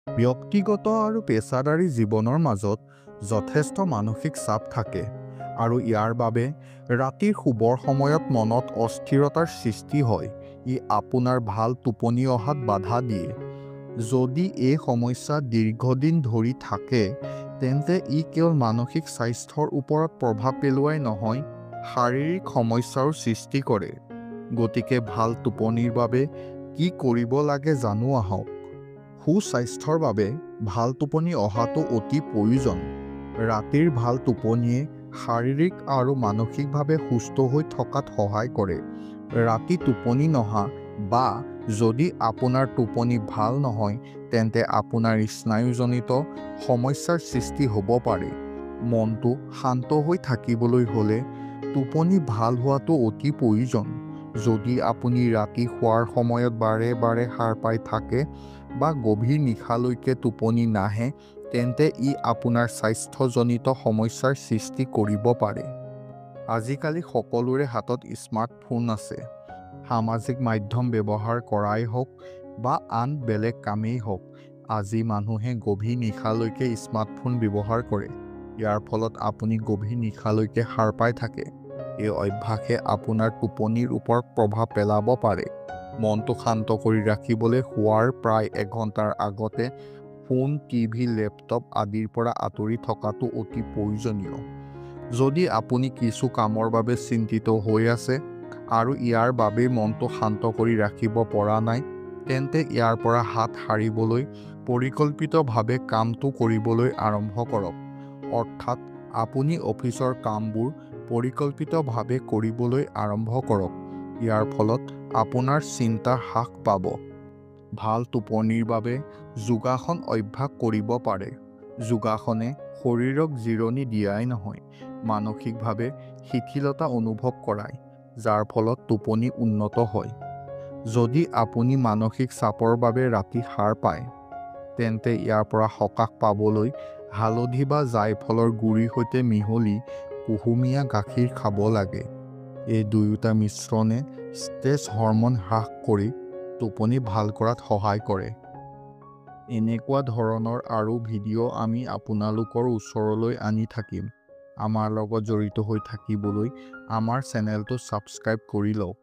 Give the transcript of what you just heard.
ব্যক্তিগত আৰু পেছাদাৰী জীৱনৰ মাজত যথেষ্ট মানসিক চাপ থাকে আৰু ইয়াৰ বাবে ৰাতিৰ শুবৰ সময়ত মনত অস্থিৰতাৰ সৃষ্টি হয়। ই আপোনাৰ ভাল টোপনি অহাত বাধা দিয়ে। যদি এই সমস্যা দীৰ্ঘদিন ধৰি থাকে, তেন্তে ই কেৱল মানসিক স্বাস্থ্যৰ ওপৰত প্ৰভাৱ পেলোৱাই নহয়, শাৰীৰিক সমস্যাৰো সৃষ্টি কৰে। গতিকে ভাল টোপনিৰ বাবে কি কৰিব লাগে জানো আহক। সুস্বাস্থ্যৰ বাবে ভাল টোপনি অহাটো অতি প্ৰয়োজন। ৰাতিৰ ভাল টোপনিয়ে শাৰীৰিক আৰু মানসিকভাৱে সুস্থ হৈ থকাত সহায় কৰে। ৰাতি টোপনি নহা বা যদি আপোনাৰ টোপনি ভাল নহয়, তেন্তে আপোনাৰ স্নায়ুজনিত সমস্যাৰ সৃষ্টি হ'ব পাৰে। মনটো শান্ত হৈ থাকিবলৈ হ'লে টোপনি ভাল হোৱাটো অতি প্ৰয়োজন। যদি আপুনি ৰাতি শোৱাৰ সময়ত বাৰে বাৰে সাৰ পাই থাকে বা গভীৰ নিশালৈকে টোপনি নাহে, তেন্তে ই আপোনাৰ স্বাস্থ্যজনিত সমস্যাৰ সৃষ্টি কৰিব পাৰে। আজিকালি সকলোৰে হাতত স্মাৰ্টফোন আছে। সামাজিক মাধ্যম ব্যৱহাৰ কৰাই হওক বা আন বেলেগ কামেই হওক, আজি মানুহে গভীৰ নিশালৈকে স্মাৰ্টফোন ব্যৱহাৰ কৰে। ইয়াৰ ফলত আপুনি গভীৰ নিশালৈকে সাৰ পাই থাকে। এই অভ্যাসে আপোনাৰ টোপনিৰ ওপৰত প্ৰভাৱ পেলাব পাৰে। মনটো শান্ত কৰি ৰাখিবলৈ শোৱাৰ প্ৰায় এঘণ্টাৰ আগতে ফোন, টিভি, লেপটপ আদিৰ পৰা আঁতৰি থকাটো অতি প্ৰয়োজনীয়। যদি আপুনি কিছু কামৰ বাবে চিন্তিত হৈ আছে আৰু ইয়াৰ বাবেই মনটো শান্ত কৰি ৰাখিব পৰা নাই, তেন্তে ইয়াৰ পৰা হাত সাৰিবলৈ পৰিকল্পিতভাৱে কামটো কৰিবলৈ আৰম্ভ কৰক। অৰ্থাৎ আপুনি অফিচৰ কামবোৰ পৰিকল্পিতভাৱে কৰিবলৈ আৰম্ভ কৰক। ইয়াৰ ফলত আপোনাৰ চিন্তা হ্ৰাস পাব। ভাল টোপনিৰ বাবে যোগাসন অভ্যাস কৰিব পাৰে। যোগাসনে শৰীৰক জিৰণি দিয়াই নহয়, মানসিকভাৱে শিথিলতা অনুভৱ কৰায়, যাৰ ফলত টোপনি উন্নত হয়। যদি আপুনি মানসিক চাপৰ বাবে ৰাতি সাৰ পায়, তেন্তে ইয়াৰ পৰা সকাহ পাবলৈ হালধি বা জাইফলৰ গুড়িৰ সৈতে মিহলি কুহুমীয়া গাখীৰ খাব লাগে। এই দুয়োটা মিশ্ৰণে ষ্ট্ৰেছ হৰম'ন হ্ৰাস কৰি টোপনি ভাল কৰাত সহায় কৰে। এনেকুৱা ধৰণৰ আৰু ভিডিঅ' আমি আপোনালোকৰ ওচৰলৈ আনি থাকিম। আমাৰ লগত জড়িত হৈ থাকিবলৈ আমাৰ চেনেলটো ছাবস্ক্ৰাইব কৰি লওক।